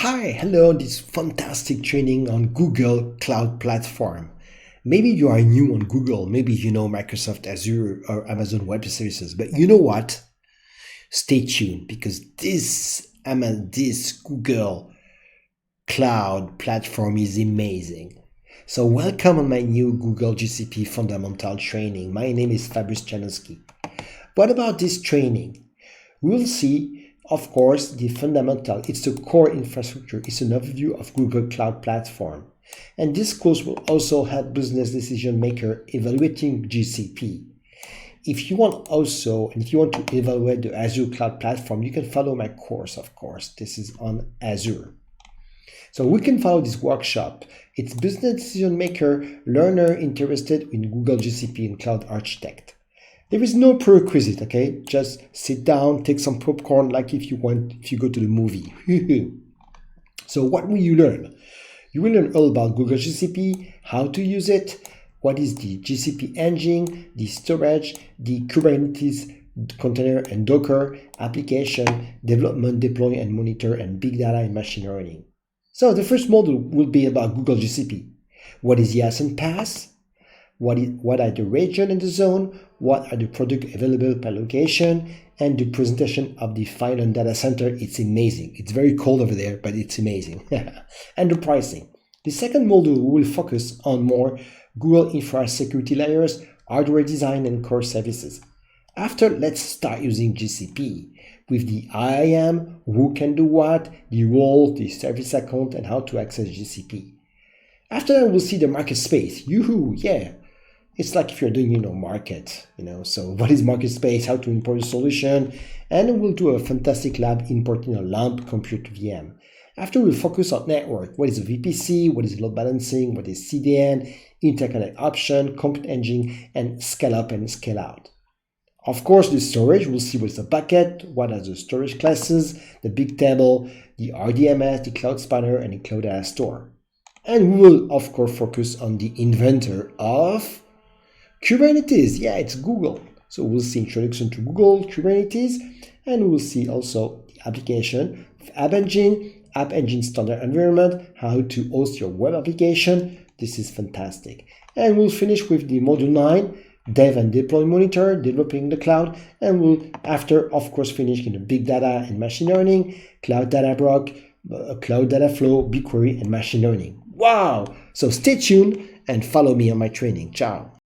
Hi, hello, this fantastic training on Google Cloud Platform. Maybe you are new on Google, maybe you know Microsoft Azure or Amazon Web Services, but you know what? Stay tuned because this Google Cloud Platform is amazing. So welcome on my new Google GCP Fundamental Training. My name is Fabrice Janowski. What about this training? We'll see, of course, the fundamental. It's the core infrastructure. It's an overview of Google Cloud Platform. And this course will also help business decision maker evaluating GCP. If you want to evaluate the Azure Cloud Platform, you can follow my course, of course. This is on Azure. So we can follow this workshop. It's business decision maker, learner interested in Google GCP and Cloud Architect. There is no prerequisite, okay? Just sit down, take some popcorn like if you go to the movie. So what will you learn? You will learn all about Google GCP, how to use it, what is the GCP engine, the storage, the Kubernetes container and Docker, application, development, deploy and monitor, and big data and machine learning. So the first module will be about Google GCP. What is IaaS and PaaS? What are the region and the zone? What are the products available per location? And the presentation of the finance data center. It's amazing. It's very cold over there, but it's amazing. And the pricing. The second module will focus on more Google infra security layers, hardware design, and core services. After, let's start using GCP with the IAM, who can do what, the role, the service account, and how to access GCP. After that, we'll see the market space. Yoo-hoo, yeah. It's like if you're doing, market, so what is market space, how to import a solution, and we'll do a fantastic lab importing a LAMP compute VM. After we'll focus on network, what is a VPC, what is load balancing, what is CDN, interconnect option, compute engine, and scale up and scale out. Of course, the storage, we'll see what's a bucket, what are the storage classes, the big table, the RDMS, the cloud spanner, and the cloud data store. And we will, of course, focus on the inventor of Kubernetes. Yeah, it's Google. So we'll see introduction to Google, Kubernetes, and we'll see also the application of App Engine standard environment, how to host your web application. This is fantastic. And we'll finish with the module 9, Dev and Deploy Monitor, developing the cloud, and we'll, after, of course, finish in the big data and machine learning, cloud data block, cloud data flow, BigQuery, and machine learning. Wow! So stay tuned and follow me on my training. Ciao!